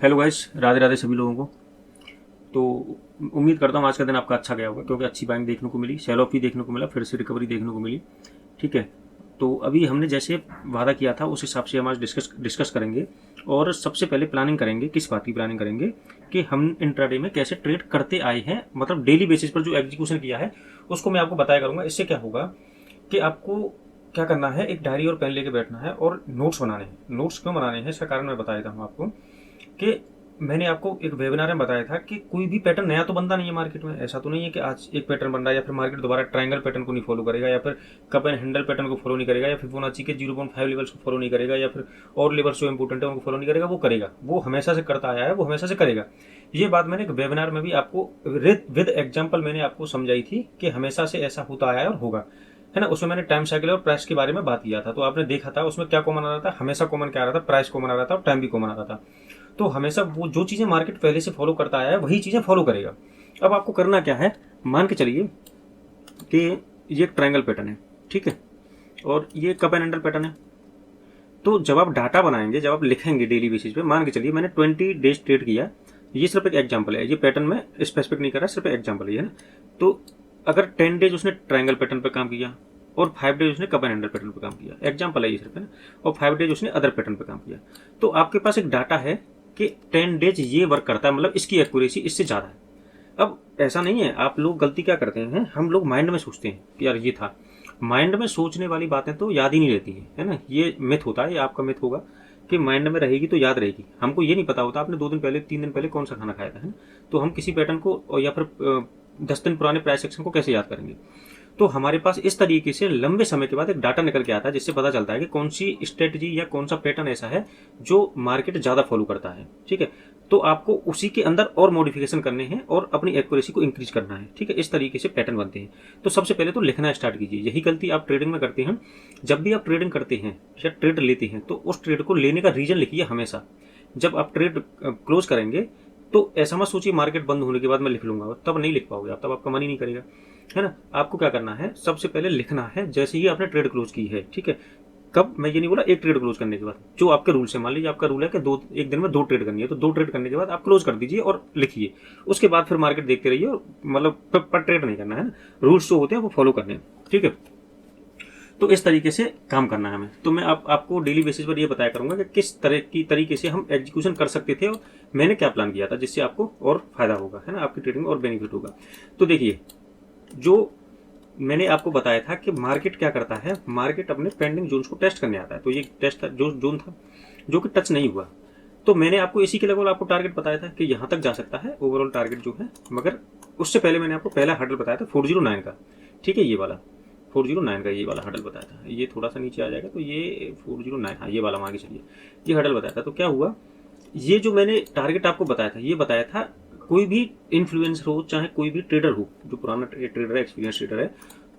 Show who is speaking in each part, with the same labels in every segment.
Speaker 1: Hello guys, Radhe Radhe सभी लोगों को। तो उम्मीद करता हूँ आज का दिन आपका अच्छा गया होगा, क्योंकि अच्छी बाइंग देखने को मिली, सेल ऑफ भी देखने को मिला, फिर से रिकवरी देखने को मिली। ठीक है। तो अभी हमने जैसे वादा किया था उस हिसाब से हम आज डिस्कस करेंगे। और सबसे पहले प्लानिंग करेंगे, किस बात की प्लानिंग करेंगे कि हम इंट्राडे में कैसे ट्रेड करते आए हैं, मतलब डेली बेसिस पर जो एग्जीक्यूशन किया है उसको मैं आपको बताया करूँगा। इससे क्या होगा कि आपको क्या करना है, एक डायरी और पेन लेके बैठना है और नोट्स बनाने हैं। नोट्स क्यों बनाने हैं इसका कारण मैं बता देता हूँ आपको कि मैंने आपको एक वेबिनार में बताया था कि कोई भी पैटर्न नया तो बनता नहीं है मार्केट में। ऐसा तो नहीं है कि आज एक पैटर्न बन रहा है या फिर मार्केट दोबारा ट्रायंगल पैटर्न को नहीं फॉलो करेगा, या फिर कप एंड हैंडल पैटर्न को फॉलो नहीं करेगा, या फिर फिबोनाची के 0.5 लेवल्स को फॉलो नहीं करेगा, या फिर और लेवल्स जो इंपॉर्टेंट है उनको फॉलो नहीं करेगा। वो करेगा, वो हमेशा से करता आया है, वो हमेशा से करेगा। ये बात मैंने एक वेबिनार में भी आपको विद एग्जाम्पल मैंने आपको समझाई थी कि हमेशा से ऐसा होता आया है और होगा, है ना। उसमें मैंने टाइम साइकिल और प्राइस के बारे में बात किया था, तो आपने देखा था उसमें क्या कॉमन आ रहा था, हमेशा कॉमन क्या आ रहा था, प्राइस कॉमन आ रहा था और टाइम भी कॉमन आ रहा था। तो हमेशा वो जो चीज़ें मार्केट पहले से फॉलो करता आया है वही चीज़ें फॉलो करेगा। अब आपको करना क्या है, मान के चलिए कि ये एक ट्रायंगल पैटर्न है, ठीक है, और ये कप एंड हैंडल पैटर्न है। तो जब आप डाटा बनाएंगे, जब आप लिखेंगे डेली बेसिस पे, मान के चलिए मैंने 20 डेज ट्रेड किया, ये सिर्फ एक एग्जाम्पल है, ये पैटर्न में स्पेसिफिक नहीं कर रहा, सिर्फ एग्जाम्पल है ना। तो अगर 10 डेज उसने ट्रायंगल पैटर्न पर काम किया और 5 डेज उसने कप एंड हैंडल पैटर्न पर काम किया, एग्जाम्पल है ये सिर्फ, है ना, और 5 डेज उसने अदर पैटर्न पर काम किया, तो आपके पास एक डाटा है कि 10 डेज ये वर्क करता है, मतलब इसकी एक्यूरेसी इससे ज़्यादा है। अब ऐसा नहीं है, आप लोग गलती क्या करते हैं, हम लोग माइंड में सोचते हैं कि यार ये था। माइंड में सोचने वाली बातें तो याद ही नहीं रहती हैं, है ना। ये मिथ होता है, ये आपका मिथ होगा कि माइंड में रहेगी तो याद रहेगी। हमको ये नहीं पता होता आपने 2 दिन पहले 3 दिन पहले कौन सा खाना खाया था, है ना। तो हम किसी पैटर्न को या फिर 10 दिन पुराने प्राइस एक्शन को कैसे याद करेंगे। तो हमारे पास इस तरीके से लंबे समय के बाद एक डाटा निकल के आता है, जिससे पता चलता है कि कौन सी स्ट्रेटजी या कौन सा पैटर्न ऐसा है जो मार्केट ज़्यादा फॉलो करता है। ठीक है। तो आपको उसी के अंदर और मॉडिफिकेशन करने हैं और अपनी एक्यूरेसी को इंक्रीज करना है। ठीक है, इस तरीके से पैटर्न बनते हैं। तो सबसे पहले तो लिखना स्टार्ट कीजिए। यही गलती आप ट्रेडिंग में करते हैं। जब भी आप ट्रेडिंग करते हैं या ट्रेड लेते हैं तो उस ट्रेड को लेने का रीजन लिखिए हमेशा। जब आप ट्रेड क्लोज करेंगे तो ऐसा मत सोचिए मार्केट बंद होने के बाद मैं लिख लूंगा, तब नहीं लिख पाओगे आप, तब आपका मन ही नहीं करेगा, है ना। आपको क्या करना है, सबसे पहले लिखना है जैसे ही आपने ट्रेड क्लोज की है। ठीक है। कब, मैं ये नहीं बोला एक ट्रेड क्लोज करने के बाद, जो आपके रूल से, मान लीजिए आपका रूल है कि एक दिन में 2 ट्रेड करनी है, तो 2 ट्रेड करने के बाद आप क्लोज कर दीजिए और लिखिए। उसके बाद फिर मार्केट देखते रहिए, और मतलब पर ट्रेड नहीं करना है ना, रूल्स जो होते हैं वो फॉलो करने हैं। ठीक है। तो इस तरीके से काम करना है हमें। तो मैं आपको डेली बेसिस पर ये बताया करूंगा कि किस तरह की तरीके से हम एग्जीक्यूशन कर सकते थे और मैंने क्या प्लान किया था, जिससे आपको और फायदा होगा, है ना, आपकी ट्रेडिंग में और बेनिफिट होगा। तो देखिए, जो मैंने आपको बताया था कि मार्केट क्या करता है, मार्केट अपने पेंडिंग जोन्स को टेस्ट करने आता है। तो ये टेस्ट था, जो जोन था जो कि टच नहीं हुआ, तो मैंने आपको इसी के लेवल आपको टारगेट बताया था कि यहाँ तक जा सकता है ओवरऑल टारगेट जो है। मगर उससे पहले मैंने आपको पहला हर्डल बताया था 409 का। ठीक है, ये वाला 409 का ये वाला हडल बताया था। ये थोड़ा सा नीचे आ जाएगा, तो ये 409, हाँ ये वाला मान के चलिए, ये हडल बताया था। तो क्या हुआ, ये जो मैंने टारगेट आपको बताया था, ये बताया था कोई भी इन्फ्लुएंसर हो चाहे कोई भी ट्रेडर हो, जो पुराना ट्रेडर है, एक्सपीरियंस ट्रेडर है,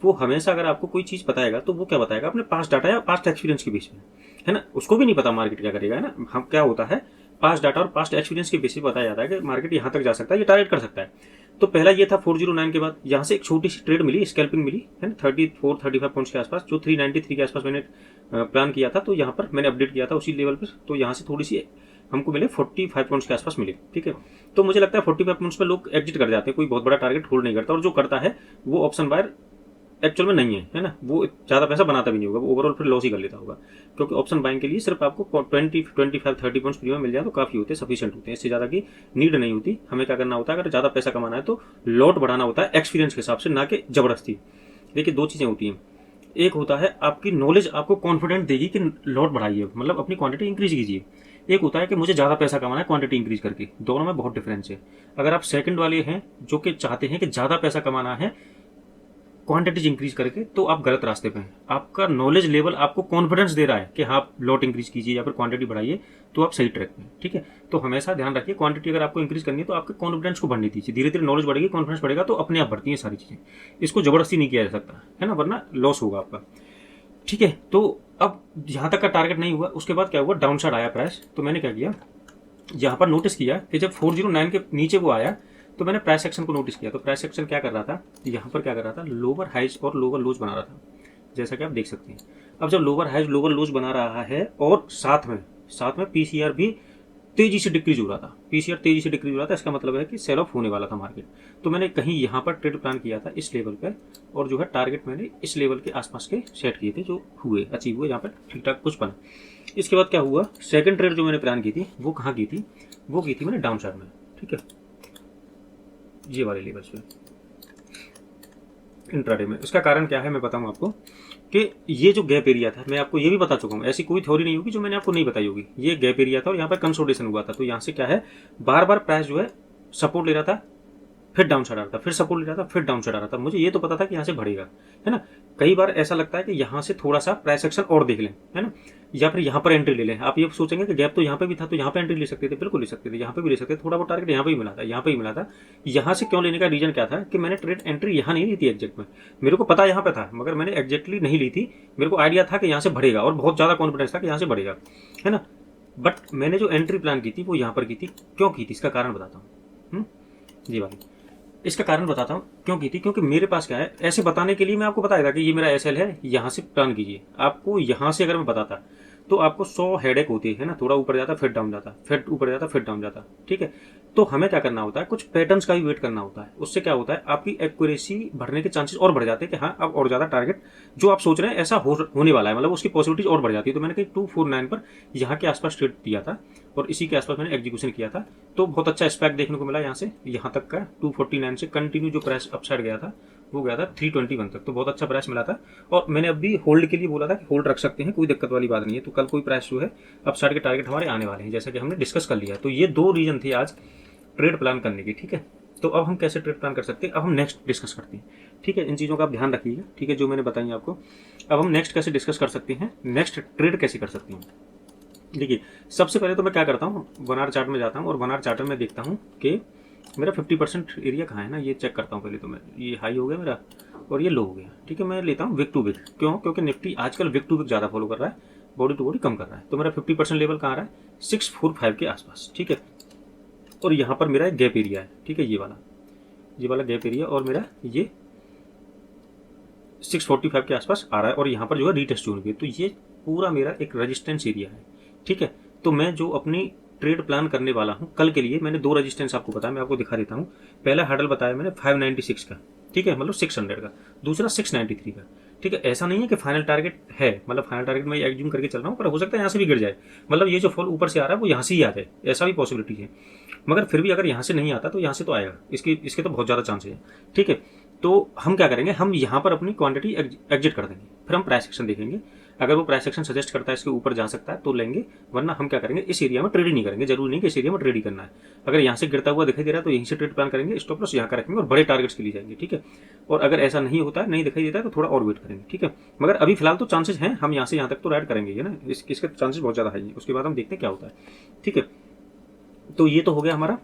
Speaker 1: वो हमेशा अगर आपको कोई चीज़ बताएगा तो वो क्या बताएगा, अपने पास्ट डाटा या पास्ट एक्सपीरियंस के बेस में, है ना। उसको भी नहीं पता मार्केट क्या करेगा, है ना। हम क्या होता है, पास्ट डाटा और पास्ट एक्सपीरियंस के बेसिस बताया जाता है कि मार्केट यहाँ तक जा सकता है, ये टारगेट कर सकता है। तो पहला ये था 409 के बाद यहाँ से एक छोटी सी ट्रेड मिली, स्कैल्पिंग मिली, है ना, 34-35 पॉइंट्स के आसपास, जो 393 के आसपास मैंने प्लान किया था। तो यहाँ पर मैंने अपडेट किया था उसी लेवल पर, तो यहाँ से थोड़ी सी हमको मिले 45 पॉइंट्स के आसपास मिले। ठीक है। तो मुझे लगता है 45 पॉइंट्स पे लोग एग्जिट कर जाते हैं, कोई बहुत बड़ा टारगेट होल्ड नहीं करता, और जो करता है वो ऑप्शन बायर एक्चुअल में नहीं है ना, वो ज़्यादा पैसा बनाता भी नहीं होगा, वो ओवरऑल फिर लॉस ही कर लेता होगा। क्योंकि ऑप्शन बाइंग के लिए सिर्फ आपको 20-25-30 पॉइंट्स प्रीमियम मिल जाए तो काफ़ी होते हैं, सफिशिएंट होते हैं, इससे ज़्यादा की नीड नहीं होती। हमें क्या करना होता है, अगर ज़्यादा पैसा कमाना है तो लॉट बढ़ाना होता है एक्सपीरियंस के हिसाब से, ना कि जबरदस्ती। देखिए, 2 चीज़ें होती हैं। एक होता है आपकी नॉलेज आपको कॉन्फिडेंट देगी कि लॉट बढ़ाइए, मतलब अपनी क्वांटिटी इंक्रीज कीजिए। एक होता है कि मुझे ज़्यादा पैसा कमाना है, क्वांटिटी इंक्रीज करके, दोनों में बहुत डिफरेंस है। अगर आप सेकंड वाले हैं जो कि चाहते हैं कि ज़्यादा पैसा कमाना है क्वांटिटीज इंक्रीज करके, तो आप गलत रास्ते पे हैं। आपका नॉलेज लेवल आपको कॉन्फिडेंस दे रहा है कि हाँ लॉट इंक्रीज कीजिए या फिर क्वांटिटी बढ़ाइए, तो आप सही ट्रैक पे हैं। ठीक है। तो हमेशा ध्यान रखिए, क्वांटिटी अगर आपको इंक्रीज करनी है तो आपके कॉन्फिडेंस को बढ़ने दीजिए। धीरे धीरे नॉलेज बढ़ेगी, कॉन्फिडेंस बढ़ेगा, तो अपने आप बढ़ती है सारी चीज़ें। इसको जबरदस्ती नहीं किया जा सकता, है ना, वरना लॉस होगा आपका। ठीक है। तो अब यहाँ तक का टारगेट नहीं हुआ, उसके बाद क्या हुआ, डाउन साइड आया प्राइस। तो मैंने क्या किया, यहाँ पर नोटिस किया कि जब 409 के नीचे वो आया तो मैंने प्राइस सेक्शन को नोटिस किया। तो प्राइस सेक्शन क्या कर रहा था, यहाँ पर क्या कर रहा था, लोअर हाइज और लोअर लोज बना रहा था, जैसा कि आप देख सकते हैं। अब जब लोअर हाइज लोअर लोज बना रहा है और साथ में पीसीआर भी तेजी से डिक्रीज हो रहा था, पीसीआर तेजी से डिक्रीज हो रहा था, इसका मतलब है कि सेल ऑफ होने वाला था मार्केट। तो मैंने कहीं यहाँ पर ट्रेड प्लान किया था इस लेवल पर, और जो है टारगेट मैंने इस लेवल के आसपास के सेट किए थे, जो हुए, अचीव हुए, यहाँ पर ठीक ठाक कुछ बना। इसके बाद क्या हुआ, सेकंड ट्रेड जो मैंने प्लान की थी वो कहाँ की थी, वो की थी मैंने डाउन साइड में, ठीक है, ये वाले लेवल्स पे इंट्राडे में। इसका कारण क्या है मैं बताऊँ आपको, कि ये जो गैप एरिया था, मैं आपको ये भी बता चुका हूँ, ऐसी कोई थ्योरी नहीं होगी जो मैंने आपको नहीं बताई होगी। ये गैप एरिया था और यहाँ पर कंसोलिडेशन हुआ था। तो यहाँ से क्या है, बार बार प्राइस जो है सपोर्ट ले रहा था, फिर डाउन साइड आ रहा था, फिर सपोर्ट ले रहा था, फिर डाउन साइड आ रहा था। मुझे ये तो पता था कि यहाँ से बढ़ेगा, है ना। कई बार ऐसा लगता है कि यहाँ से थोड़ा सा प्राइस एक्शन और देख लें, है ना, या फिर यहाँ पर एंट्री ले लें। आप ये सोचेंगे कि गैप तो यहाँ पे भी था, तो यहाँ पे एंट्री ले सकते थे, बिल्कुल ले सकते थे, यहाँ पे भी ले सकते थे। थोड़ा बहुत टारगेट यहाँ पे भी मिला था, यहाँ पे भी मिला था। यहाँ से क्यों लेने का रीजन क्या था कि मैंने ट्रेड एंट्री यहाँ नहीं ली थी एग्जैक्ट में, मेरे को पता यहाँ पे था, मगर मैंने एग्जैक्टली नहीं ली थी। मेरे को आइडिया था कि यहाँ से बढ़ेगा और बहुत ज़्यादा कॉन्फिडेंस था कि यहाँ से बढ़ेगा, है ना। बट मैंने जो एंट्री प्लान की थी वो यहाँ पर की थी। क्यों की थी इसका कारण बताता हूँ, जी भाई, इसका कारण बताता हूँ क्यों की थी। क्योंकि मेरे पास क्या है, ऐसे बताने के लिए मैं आपको बताया था कि ये मेरा एसएल है, यहाँ से प्लान कीजिए। आपको यहाँ से अगर मैं बताता तो आपको 100 हेडेक होती है ना, थोड़ा ऊपर जाता फिर डाउन जाता, फिर ऊपर जाता फिर डाउन जाता, ठीक है। तो हमें क्या करना होता है, कुछ पैटर्न्स का भी वेट करना होता है। उससे क्या होता है, आपकी एक्यूरेसी बढ़ने के चांसेस और बढ़ जाते हैं कि हाँ अब और ज्यादा टारगेट जो आप सोच रहे हैं ऐसा होने वाला है, मतलब उसकी पॉसिबिलिटीज और बढ़ जाती है। तो मैंने कहीं 249 पर यहाँ के आसपास ट्रेड दिया था और इसी के आसपास मैंने एग्जीक्यूशन किया था। तो बहुत अच्छा स्पैक देखने को मिला यहाँ से यहाँ तक का। 249 से कंटिन्यू जो प्राइस अपसाइड गया था वो गया था 321 तक, तो बहुत अच्छा प्राइस मिला था। और मैंने अभी होल्ड के लिए बोला था कि होल्ड रख सकते हैं, कोई दिक्कत वाली बात नहीं है। तो कल कोई प्राइस जो है अपसाइड के टारगेट हमारे आने वाले हैं, जैसा कि हमने डिस्कस कर लिया। तो ये 2 रीजन थे आज ट्रेड प्लान करने की, ठीक है। तो अब हम कैसे ट्रेड प्लान कर सकते हैं, अब हम नेक्स्ट डिस्कस करते हैं, ठीक है। इन चीज़ों का आप ध्यान रखिएगा, ठीक है, जो मैंने बताई आपको। अब हम नेक्स्ट कैसे डिस्कस कर सकते हैं, नेक्स्ट ट्रेड कैसे कर सकते हैं। देखिए, सबसे पहले तो मैं क्या करता हूँ, 1 आवर चार्ट में जाता हूँ और 1 आवर चार्ट में देखता हूँ कि मेरा 50% एरिया कहाँ है ना, ये चेक करता हूँ पहले। तो मैं ये हाई हो गया मेरा और ये लो हो गया, ठीक है। मैं लेता हूँ विक टू विक, क्यों, क्योंकि निफ्टी आजकल विक टू विक ज़्यादा फॉलो कर रहा है, बॉडी टू बॉडी कम कर रहा है। तो मेरा 50% लेवल कहाँ आ रहा है, 645 के आसपास, ठीक है। और यहाँ पर मेरा एक गैप एरिया है, ठीक है, ये वाला गैप एरिया, और मेरा ये 645 के आसपास आ रहा है। और यहाँ पर जो है रीटेस्ट जोन भी है। तो ये पूरा मेरा एक रेजिस्टेंस एरिया है, ठीक है। तो मैं जो अपनी ट्रेड प्लान करने वाला हूँ कल के लिए, मैंने 2 रेजिस्टेंस आपको बताया, मैं आपको दिखा देता हूँ। पहला हर्डल बताया मैंने 596 का, ठीक है, मतलब 600 का। दूसरा 693 का, ठीक है। ऐसा नहीं है कि फाइनल टारगेट है, मतलब फाइनल टारगेट मैं एग्ज्यूम करके चल रहा हूँ, पर हो सकता है यहाँ से भी गिर जाए, मतलब ये जो फॉल ऊपर से आ रहा है वो यहाँ से ही आ जाए, ऐसा भी पॉसिबिलिटी है। मगर फिर भी अगर यहाँ से नहीं आता तो यहाँ से तो आएगा, इसके तो बहुत ज़्यादा चांसेस है, ठीक है। तो हम क्या करेंगे, हम यहाँ पर अपनी क्वांटिटी एग्जिट कर देंगे, फिर हम प्राइस एक्शन देखेंगे। अगर वो प्राइस एक्शन सजेस्ट करता है इसके ऊपर जा सकता है तो लेंगे, वरना हम क्या करेंगे, इस एरिया में ट्रेड ही नहीं करेंगे। जरूरी नहीं कि इस एरिया में ट्रेड ही करना है। अगर यहाँ से गिरता हुआ दिखाई दे रहा है तो यहीं से ट्रेड प्लान करेंगे, स्टॉप लॉस यहाँ का रखेंगे और बड़े टारगेट्स के लिए जाएंगे, ठीक है। और अगर ऐसा नहीं होता है, नहीं दिखाई देता है, तो थोड़ा और वेट करेंगे, ठीक है। मगर अभी फिलहाल तो चांसेस हैं, हम यहाँ से यहाँ तक तो राइड करेंगे, है ना, इसके चांसेस बहुत ज़्यादा है। उसके बाद हम देखते हैं क्या होता है, ठीक है। तो ये तो हो गया हमारा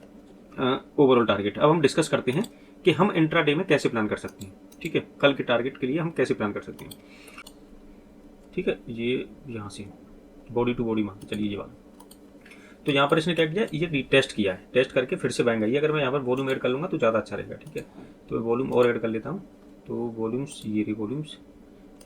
Speaker 1: ओवरऑल टारगेट। अब हम डिस्कस करते हैं कि हम इंट्राडे में कैसे प्लान कर सकते हैं, ठीक है। कल के टारगेट के लिए हम कैसे प्लान कर सकते हैं, ठीक है। ये यहाँ से बॉडी टू बॉडी मान के चलिए, ये वाला। तो यहाँ पर इसने क्या किया, ये रीटेस्ट किया है, टेस्ट करके फिर से बाइंग आई। अगर मैं यहाँ पर वॉल्यूम ऐड कर लूँगा तो ज़्यादा अच्छा रहेगा, ठीक है। तो मैं वॉल्यूम और ऐड कर लेता हूँ। तो वॉल्यूम्स, ये रही वॉल्यूम्स,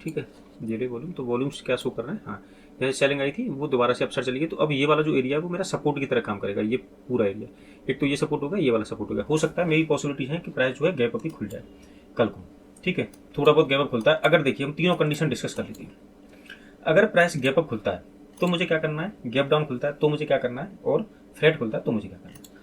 Speaker 1: ठीक है, ये रही वॉल्यूम। तो वॉल्यूम्स क्या शो कर रहे हैं, हाँ, यहाँ सेलिंग आई थी वो दोबारा से अपसाइड चली गई। तो अब ये वाला जो एरिया है वो मेरा सपोर्ट की तरह काम करेगा, ये पूरा एरिया। एक तो ये सपोर्ट होगा, ये वाला सपोर्ट होगा। हो सकता है मेरी पॉसिबिलिटी है कि प्राइस जो है गैप अप ही खुल जाए कल को, ठीक है। थोड़ा बहुत गैप अप खुलता है। अगर देखिए हम तीनों कंडीशन डिस्कस कर लेते हैं। अगर प्राइस गैप अप खुलता है तो मुझे क्या करना है, गैप डाउन खुलता है तो मुझे क्या करना है, और फ्लैट खुलता है तो मुझे क्या करना है।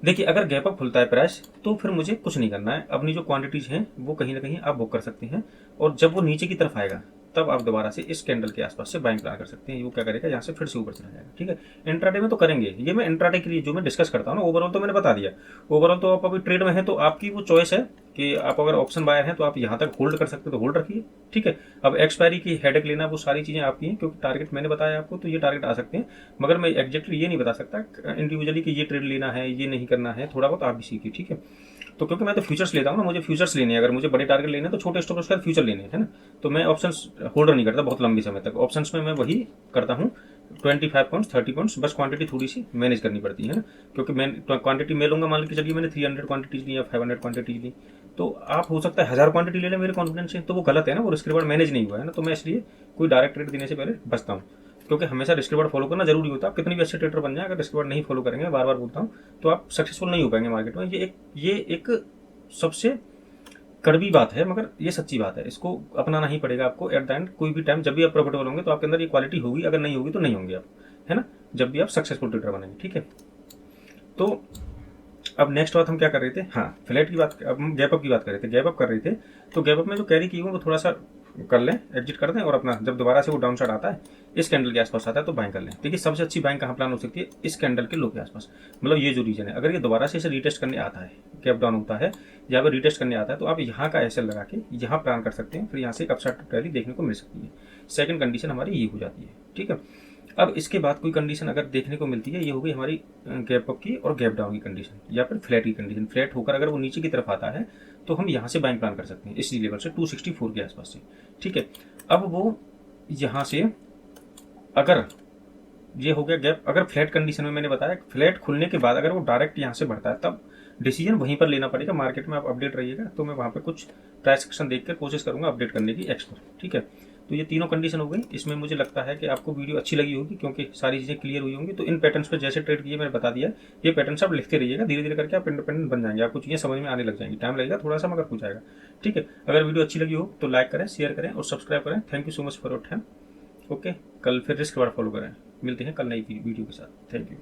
Speaker 1: देखिए, अगर गैप अप खुलता है प्राइस तो फिर मुझे कुछ नहीं करना है। अपनी जो क्वांटिटीज हैं वो कहीं ना कहीं आप बुक कर सकते हैं, और जब वो नीचे की तरफ आएगा तब आप दोबारा से इस कैंडल के आसपास से बाइंग प्लान कर सकते हैं। वो क्या करेगा, यहाँ से फिर से ऊपर चला जाएगा, ठीक है। इंट्राडे में तो करेंगे, ये मैं इंट्राडे के लिए जो मैं डिस्कस करता हूँ ना, ओवरऑल तो मैंने बता दिया। ओवरऑल तो आप अभी ट्रेड में है तो आपकी वो चॉइस है कि आप अगर ऑप्शन बायर हैं तो आप यहाँ तक होल्ड कर सकते हो तो होल्ड रखिए, ठीक है। अब एक्सपायरी की हेडेक लेना वो सारी चीज़ें आपकी हैं, क्योंकि टारगेट मैंने बताया आपको, तो ये टारगेट आ सकते हैं। मगर मैं एग्जैक्टली ये नहीं बता सकता इंडिविजुअली कि ये ट्रेड लेना है, ये नहीं करना है। थोड़ा बहुत आप भी सीखिए, ठीक है। तो क्योंकि मैं तो फ्यूचर्स लेता हूँ ना, मुझे फ्यूचर्स लेने हैं। अगर मुझे बड़े टारगेट लेने हैं तो छोटे स्टॉप लॉस का फ्यूचर लेने हैं ना, तो मैं ऑप्शंस होल्डर नहीं करता बहुत लंबे समय तक। ऑप्शंस में मैं वही करता हूँ 25 पॉइंट्स 30 पॉइंट्स, बस क्वांटिटी थोड़ी सी मैनेज करनी पड़ती है ना, क्योंकि मैं क्वांटिटी मैं लूंगा, मान लीजिए चलिए मैंने 300 क्वांटिटीज ली या 500 क्वांटिटीज ली, तो आप हो सकता है 1000 क्वांटिटी ले लें मेरे कॉन्फिडेंस से, तो वो गलत है ना, वो रिस्क रिवार्ड मैनेज नहीं हुआ है ना। तो मैं इसलिए कोई डायरेक्ट रेट देने से पहले बचता हूँ। क्योंकि हमेशा रिस्क रिवॉर्ड फॉलो करना जरूरी होता है। आप कितनी भी अच्छे ट्रेडर बन जाए, अगर रिस्क रिवॉर्ड नहीं फॉलो करेंगे, बार बार बोलता हूँ, तो आप सक्सेसफुल नहीं हो पाएंगे मार्केट में। ये एक सबसे कड़वी बात है, मगर ये सच्ची बात है। इसको अपनाना ही पड़ेगा आपको। एट द एंड कोई भी टाइम जब भी आप प्रॉफिटेबल होंगे तो आपके अंदर ये क्वालिटी होगी, अगर नहीं होगी तो नहीं होंगे आप, है ना, जब भी आप सक्सेसफुल ट्रेडर बनेंगे। ठीक है, तो अब नेक्स्ट बात हम क्या कर रहे थे, हाँ फ्लैट की बात, अब हम गैप अप की बात कर रहे थे। गैप अप कर रहे थे तो गैप अप में जो कैरी की हुई वो थोड़ा सा कर लें, एग्जिट कर दें, और अपना जब दोबारा से वो डाउन साइड आता है, इस कैंडल के आसपास आता है, तो बाइंग कर लें। देखिए सबसे अच्छी बाइंग कहाँ प्लान हो सकती है, इस कैंडल के लो के आसपास। मतलब ये जो रीजन है, अगर ये दोबारा से इसे रिटेस्ट करने आता है, गैप डाउन होता है, यहाँ पर रिटेस्ट करने आता है, तो आप यहाँ का एसएल लगा के यहाँ प्लान कर सकते हैं। फिर यहाँ से एक अपसाइड रैली देखने को मिल सकती है। सेकंड कंडीशन हमारी ये हो जाती है। ठीक है, अब इसके बाद कोई कंडीशन अगर देखने को मिलती है, ये हो गई हमारी गैप अप की और गैप डाउन की कंडीशन, या फिर फ्लैट की कंडीशन। फ्लैट होकर अगर वो नीचे की तरफ आता है तो हम यहाँ से बाइंग प्लान कर सकते हैं, इसी लेवल से 264 के आसपास से। ठीक है, अब वो यहाँ से अगर ये हो गया गैप, अगर फ्लैट कंडीशन में मैंने बताया फ्लैट खुलने के बाद अगर वो डायरेक्ट यहाँ से बढ़ता है, तब डिसीजन वहीं पर लेना पड़ेगा। मार्केट में आप अपडेट रहिएगा, तो मैं वहाँ पे कुछ प्राइस एक्शन देखकर कोशिश करूंगा अपडेट करने की एक्स्ट्रा। ठीक है, तो ये तीनों कंडीशन हो गई। इसमें मुझे लगता है कि आपको वीडियो अच्छी लगी होगी, क्योंकि सारी चीज़ें क्लियर हुई होंगी। तो इन पैटर्न्स पे जैसे ट्रेड किए मैंने बता दिया, ये पैटर्न्स आप लिखते रहिएगा, धीरे धीरे करके आप इंडिपेंडेंट बन जाएंगे। आपको चीज़ें समझ में आने लग जाएंगी, टाइम लगेगा थोड़ा सा, मगर हो जाएगा। ठीक है, अगर वीडियो अच्छी लगी हो तो लाइक करें, शेयर करें और सब्सक्राइब करें। Thank you so much for your time. Okay, कल फिर रिस्क रिवॉर्ड फॉलो करें। मिलते हैं कल नई वीडियो के साथ। Thank you.